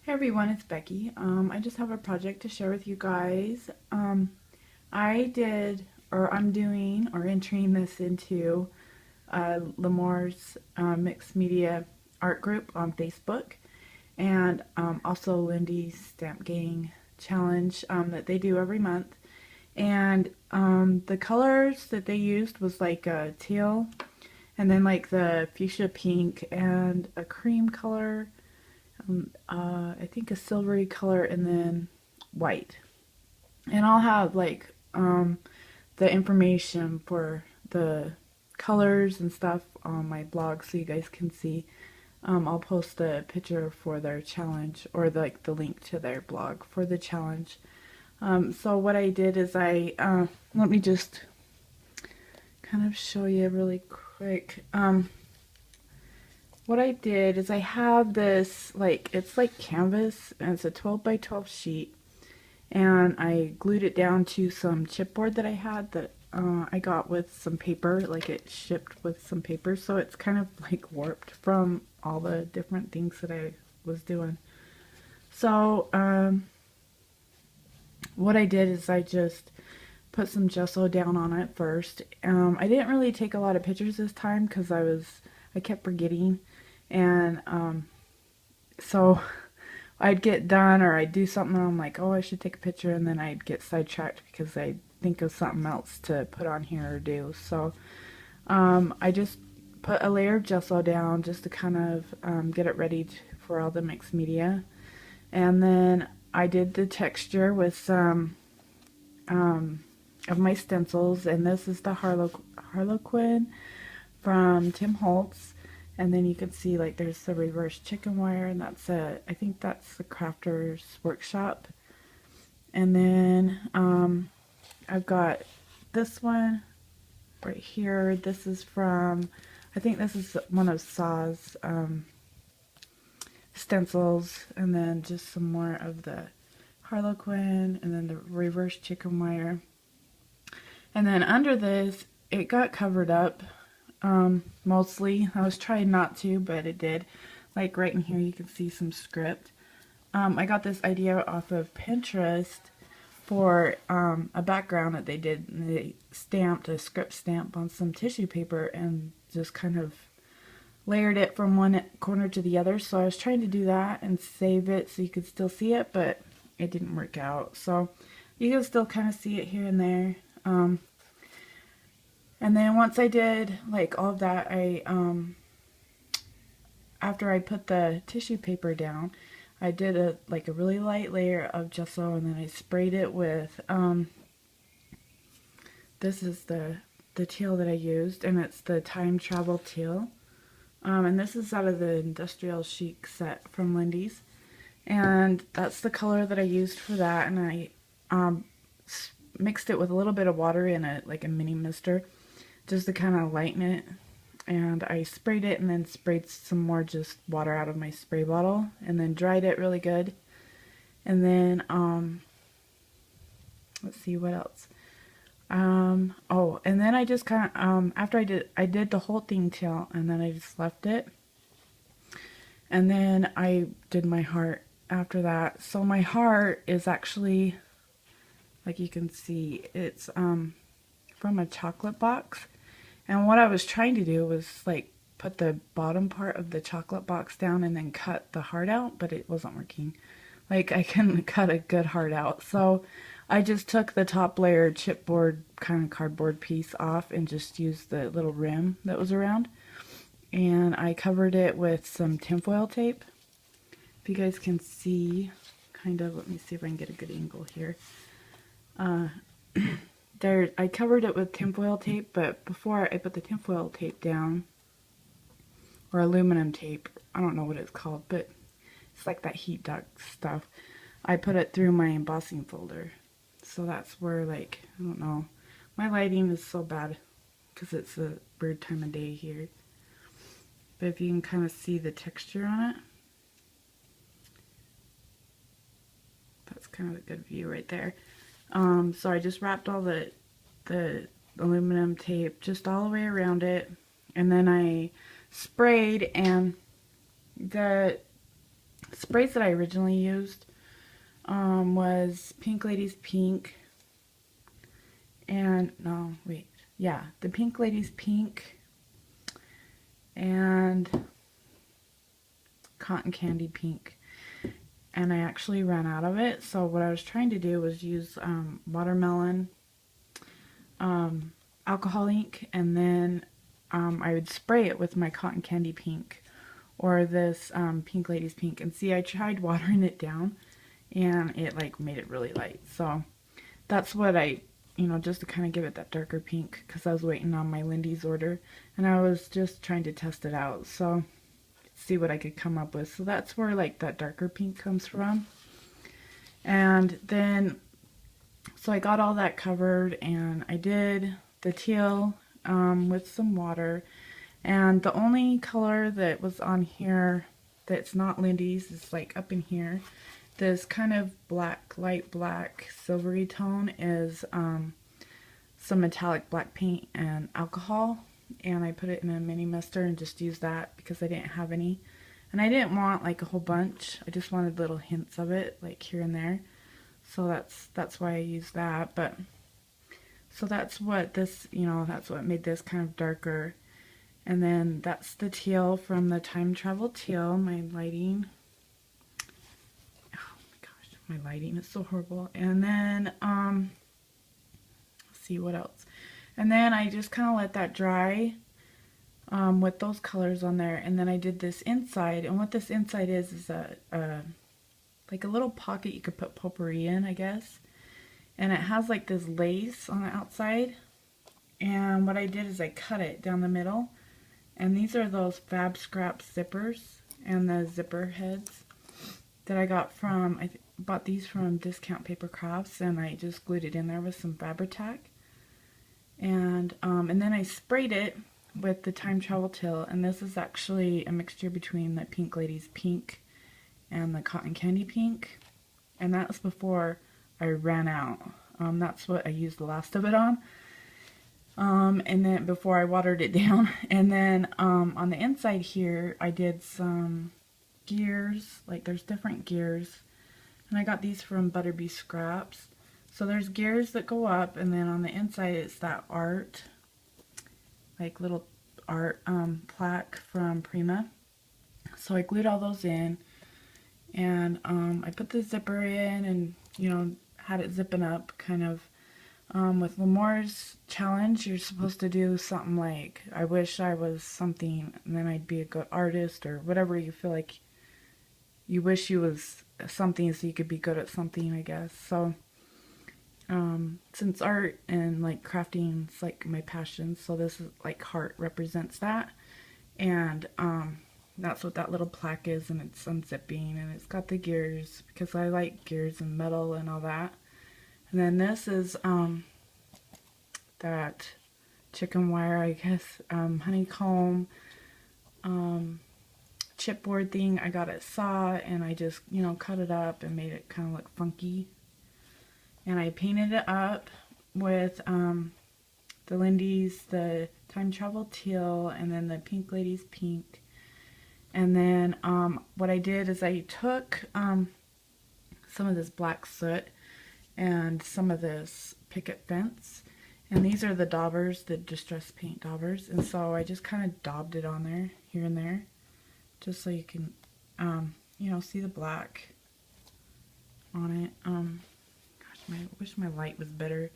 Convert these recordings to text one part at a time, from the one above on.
Hey everyone, it's Becky. I just have a project to share with you guys. I did, or I'm doing, or entering this into Lemore's Mixed Media Art Group on Facebook, and also Lindy's Stamp Gang Challenge that they do every month. And the colors that they used was like a teal, and then like the fuchsia pink, and a cream color, I think a silvery color, and then white. And I'll have like the information for the colors and stuff on my blog so you guys can see. I'll post a picture for their challenge, or like the link to their blog for the challenge. So what I did is let me just kind of show you really quick. What I did is I have this, like, it's like canvas, and it's a 12 by 12 sheet, and I glued it down to some chipboard that I had that I got with some paper, like it shipped with some paper, so it's kind of like warped from all the different things that I was doing. So what I did is I just put some gesso down on it first. I didn't really take a lot of pictures this time because I kept forgetting, and so I'd get done, or I'd do something and I'm like, oh, I should take a picture, and then I'd get sidetracked because I'd think of something else to put on here or do. So I just put a layer of gesso down just to kind of get it ready for all the mixed media. And then I did the texture with some of my stencils, and this is the Harlequin from Tim Holtz. And then you can see like there's the reverse chicken wire, and I think that's the Crafters Workshop. And then I've got this one right here. This is from, I think this is one of Saw's stencils, and then just some more of the Harlequin, and then the reverse chicken wire. And then under this, it got covered up mostly. I was trying not to, but it did. Like right in here, you can see some script. I got this idea off of Pinterest for a background that they did. And they stamped a script stamp on some tissue paper and just kind of layered it from one corner to the other. So I was trying to do that and save it so you could still see it, but it didn't work out. So you can still kind of see it here and there. And then once I did like all of that, after I put the tissue paper down, I did a really light layer of gesso, and then I sprayed it with this is the teal that I used, and it's the Time Travel Teal. And this is out of the Industrial Chic set from Lindy's, and that's the color that I used for that. And I mixed it with a little bit of water in it, like a mini mister, just to kind of lighten it. And I sprayed it, and then sprayed some more just water out of my spray bottle, and then dried it really good. And then let's see what else. Oh, and then I just kind of after I did the whole thing till, and then I just left it. And then I did my heart after that. So my heart is actually, like you can see, it's from a chocolate box. And what I was trying to do was like put the bottom part of the chocolate box down and then cut the heart out, but it wasn't working. Like I couldn't cut a good heart out. So I just took the top layer chipboard kind of cardboard piece off and just used the little rim that was around. And I covered it with some tinfoil tape. If you guys can see, kind of, let me see if I can get a good angle here. There, I covered it with tinfoil tape, but before I put the tinfoil tape down, or aluminum tape, I don't know what it's called, but it's like that heat duct stuff, I put it through my embossing folder. So that's where, like, I don't know, my lighting is so bad because it's a weird time of day here. But if you can kind of see the texture on it, that's kind of a good view right there. So I just wrapped all the aluminum tape just all the way around it, and then I sprayed, and the sprays that I originally used was Pink Ladies Pink and, no, wait, yeah, the Pink Ladies Pink and Cotton Candy Pink. And I actually ran out of it, so what I was trying to do was use watermelon alcohol ink, and then I would spray it with my Cotton Candy Pink or this Pink Ladies Pink. And see, I tried watering it down and it like made it really light. So that's what I, you know, just to kind of give it that darker pink, because I was waiting on my Lindy's order and I was just trying to test it out. So see what I could come up with. So that's where like that darker pink comes from. And then, so I got all that covered and I did the teal with some water. And the only color that was on here that's not Lindy's is like up in here. This kind of black, light black, silvery tone is some metallic black paint and alcohol. And I put it in a mini mister and just used that because I didn't have any. And I didn't want like a whole bunch. I just wanted little hints of it like here and there. So that's why I used that. But so that's what this, you know, that's what made this kind of darker. And then that's the teal from the Time Travel Teal. My lighting. Oh my gosh, my lighting is so horrible. And then let's see what else. And then I just kind of let that dry with those colors on there. And then I did this inside. And what this inside is like a little pocket you could put potpourri in, I guess. And it has like this lace on the outside. And what I did is I cut it down the middle. And these are those Fab Scraps zippers and the zipper heads that I got from, I bought these from Discount Paper Crafts, and I just glued it in there with some Fabri-Tac. And then I sprayed it with the Time Travel Teal, and this is actually a mixture between the Pink Ladies Pink and the Cotton Candy Pink. And that was before I ran out. That's what I used the last of it on. And then before I watered it down. And then on the inside here I did some gears, like there's different gears, and I got these from Butterbee Scraps. So there's gears that go up, and then on the inside it's that art, like little art plaque from Prima. So I glued all those in, and I put the zipper in, and you know, had it zipping up kind of. With Lemore's challenge, you're supposed to do something like, I wish I was something, and then I'd be a good artist, or whatever you feel like you wish you was something so you could be good at something, I guess. So, since art and like crafting is like my passion, so this is like heart represents that. And that's what that little plaque is, and it's unzipping, and it's got the gears, because I like gears and metal and all that. And then this is that chicken wire, I guess, honeycomb chipboard thing I got at SAW, and I just, you know, cut it up and made it kind of look funky. And I painted it up with the Lindy's, the Time Travel Teal, and then the Pink Ladies Pink. And then what I did is I took some of this black soot and some of this picket fence, and these are the daubers, the distress paint daubers, and so I just kind of daubed it on there, here and there, just so you can, you know, see the black on it. Gosh, I wish my light was better,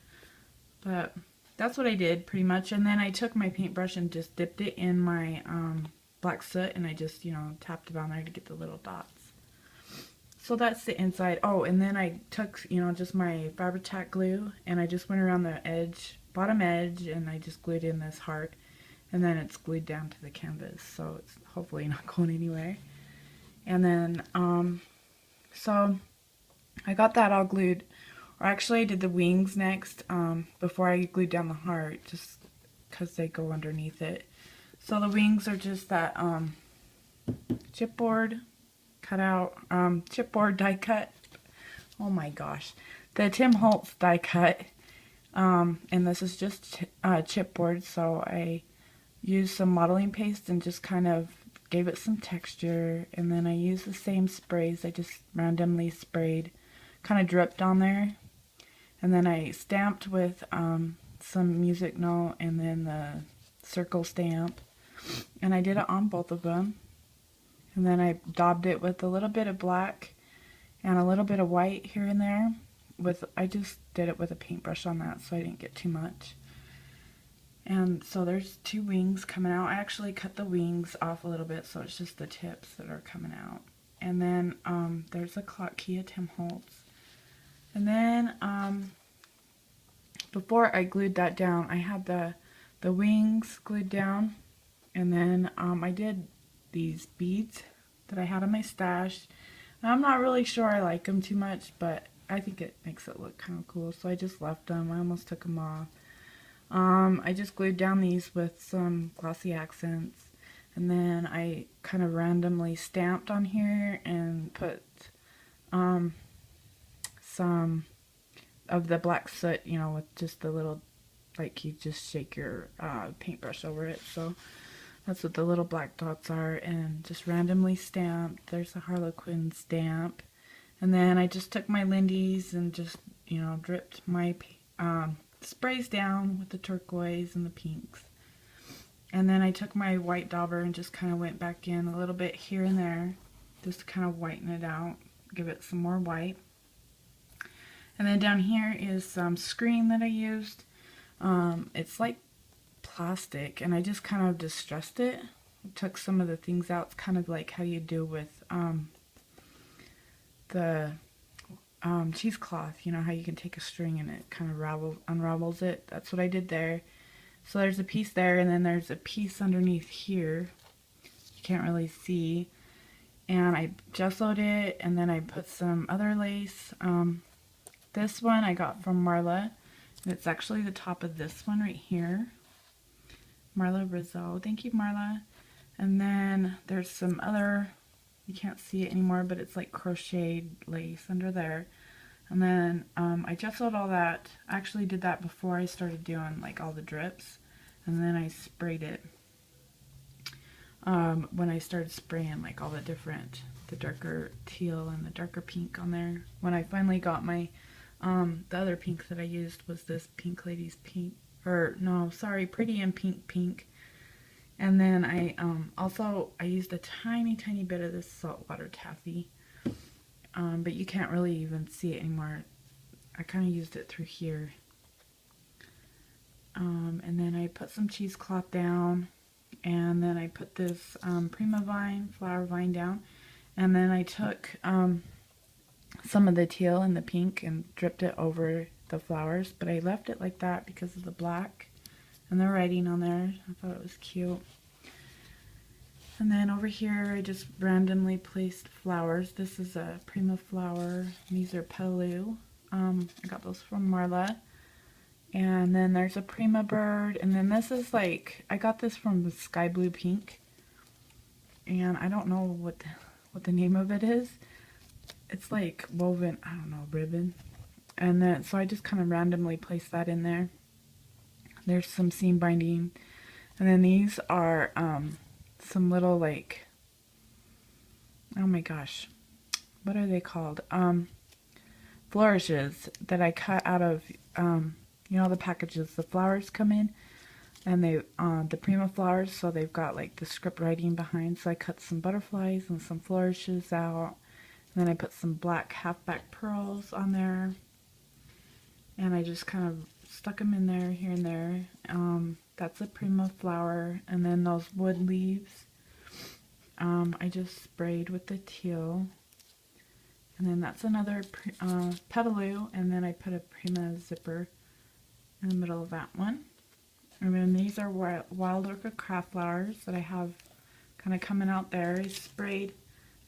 but that's what I did pretty much. And then I took my paintbrush and just dipped it in my black soot, and I just, you know, tapped it on there to get the little dots. So that's the inside. Oh, and then I took, you know, just my Fabri-Tac glue, and I just went around the edge, bottom edge, and I just glued in this heart, and then it's glued down to the canvas, so it's hopefully not going anywhere. And then, so I got that all glued, or actually I did the wings next, before I glued down the heart, just because they go underneath it. So the wings are just that chipboard cut out, chipboard die cut. Oh my gosh, the Tim Holtz die cut, and this is just chipboard. So I used some modeling paste and just kind of gave it some texture, and then I used the same sprays. I just randomly sprayed, kind of dripped on there, and then I stamped with some music note and then the circle stamp, and I did it on both of them. And then I daubed it with a little bit of black and a little bit of white here and there. I just did it with a paintbrush on that, so I didn't get too much. And so there's 2 wings coming out. I actually cut the wings off a little bit, so it's just the tips that are coming out. And then there's a clock key of Tim Holtz. And then before I glued that down, I had the wings glued down, and then I did these beads that I had in my stash. And I'm not really sure I like them too much, but I think it makes it look kind of cool, so I just left them. I almost took them off. I just glued down these with some glossy accents, and then I kind of randomly stamped on here and put some of the black soot, you know, with just the little, like you just shake your paintbrush over it. So that's what the little black dots are, and just randomly stamped. There's a Harlequin stamp. And then I just took my Lindy's and just, you know, dripped my sprays down with the turquoise and the pinks. And then I took my white dauber and just kind of went back in a little bit here and there, just to kind of whiten it out, give it some more white. And then down here is some screen that I used. It's like plastic, and I just kind of distressed it. Took some of the things out. It's kind of like how you do with the cheesecloth. You know how you can take a string and it kind of unravels it. That's what I did there. So there's a piece there, and then there's a piece underneath here. You can't really see. And I gessoed it, and then I put some other lace. This one I got from Marla, and it's actually the top of this one right here. Marla Rizzo. Thank you, Marla. And then there's some other, you can't see it anymore, but it's like crocheted lace under there. And then I gessoed all that. I actually did that before I started doing like all the drips. And then I sprayed it when I started spraying like all the darker teal and the darker pink on there. When I finally got my, the other pink that I used was this Pink Ladies Pink. Or no, sorry, Pretty in Pink Pink. And then I used a tiny bit of this saltwater taffy, but you can't really even see it anymore. I kind of used it through here. And then I put some cheesecloth down, and then I put this Prima Vine flower vine down, and then I took some of the teal and the pink and dripped it over the flowers, but I left it like that because of the black and the writing on there. I thought it was cute. And then over here I just randomly placed flowers. This is a Prima flower. These are Petaloo. I got those from Marla. And then there's a Prima bird. And then this is like, I got this from the Sky Blue Pink. And I don't know what the name of it is. It's like woven, I don't know, ribbon. And then, so I just kind of randomly placed that in there. There's some seam binding. And then these are some little like, oh my gosh, what are they called? Flourishes that I cut out of, you know, the packages the flowers come in. And they, the Prima flowers, so they've got like the script writing behind. So I cut some butterflies and some flourishes out. And then I put some black halfback pearls on there. And I just kind of stuck them in there, here and there. That's a Prima flower. And then those wood leaves, I just sprayed with the teal. And then that's another Petaloo. And then I put a Prima zipper in the middle of that one. And then these are Wild Orchid craft flowers that I have kind of coming out there. I sprayed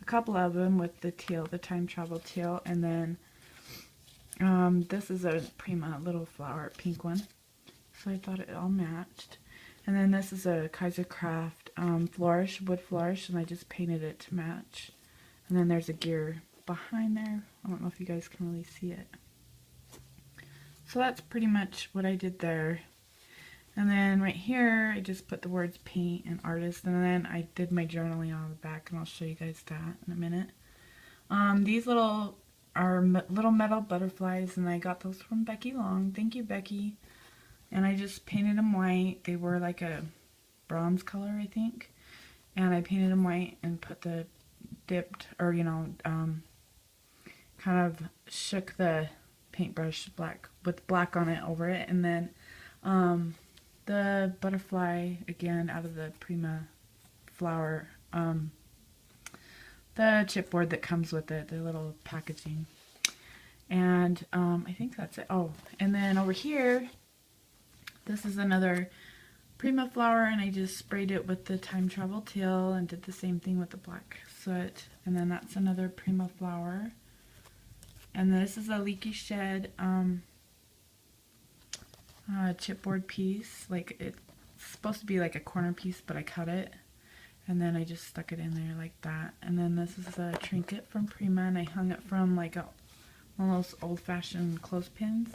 a couple of them with the teal, the time travel teal. And then this is a Prima little flower, pink one. So I thought it all matched. And then this is a Kaiser Craft flourish, wood flourish, and I just painted it to match. And then there's a gear behind there. I don't know if you guys can really see it. So that's pretty much what I did there. And then right here, I just put the words paint and artist, and then I did my journaling on the back, and I'll show you guys that in a minute. These little are little metal butterflies, and I got those from Becky Long. Thank you, Becky. And I just painted them white. They were like a bronze color, I think. And I painted them white and put the dipped, or kind of shook the paintbrush black with black on it over it, and then the butterfly again out of the Prima flower, the chipboard that comes with it, the little packaging. And I think that's it. Oh, and then over here, this is another Prima flower, and I just sprayed it with the time travel teal and did the same thing with the black soot. And then that's another Prima flower. And this is a Leaky Shed chipboard piece. Like, it's supposed to be like a corner piece, but I cut it. And then I just stuck it in there like that. And then this is a trinket from Prima, and I hung it from like one of those old-fashioned clothespins.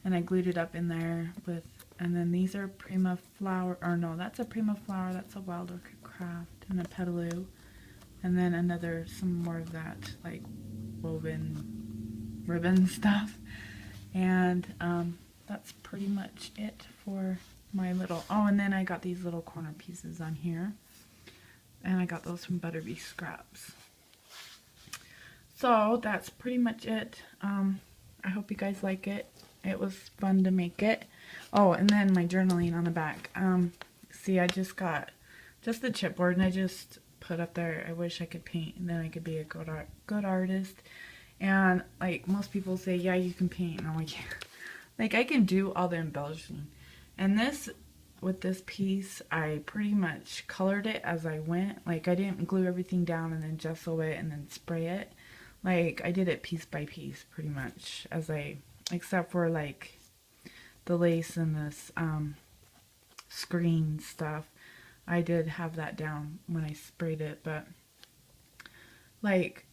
And I glued it up in there with, and then these are Prima flower, or no, that's a Prima flower, that's a Wild Orchid Craft, and a Petaloo. And then some more of that, like, woven ribbon stuff. And that's pretty much it for my little, oh, and then I got these little corner pieces on here. And I got those from Butterbee Scraps. So that's pretty much it. I hope you guys like it. It was fun to make it. Oh, and then my journaling on the back. See, I just got just the chipboard, and I just put up there, I wish I could paint, and then I could be a good artist. And like most people say, yeah, you can paint. And I'm like, yeah. Like, I can do all the embellishing. And with this piece, I pretty much colored it as I went. Like, I didn't glue everything down and then gesso it and then spray it. Like, I did it piece by piece pretty much except for like the lace and this screen stuff. I did have that down when I sprayed it, but like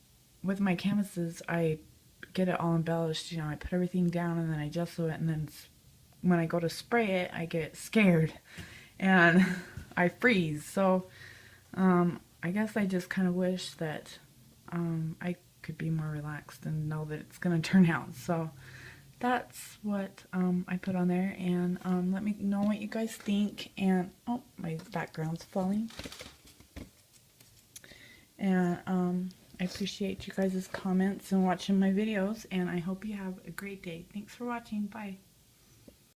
with my canvases, I get it all embellished, I put everything down and then I gesso it, and then when I go to spray it, I get scared and I freeze. So I guess I just kind of wish that I could be more relaxed and know that it's going to turn out. So that's what I put on there, and let me know what you guys think. And oh, my background's falling. And I appreciate you guys' comments and watching my videos, and I hope you have a great day. Thanks for watching. Bye.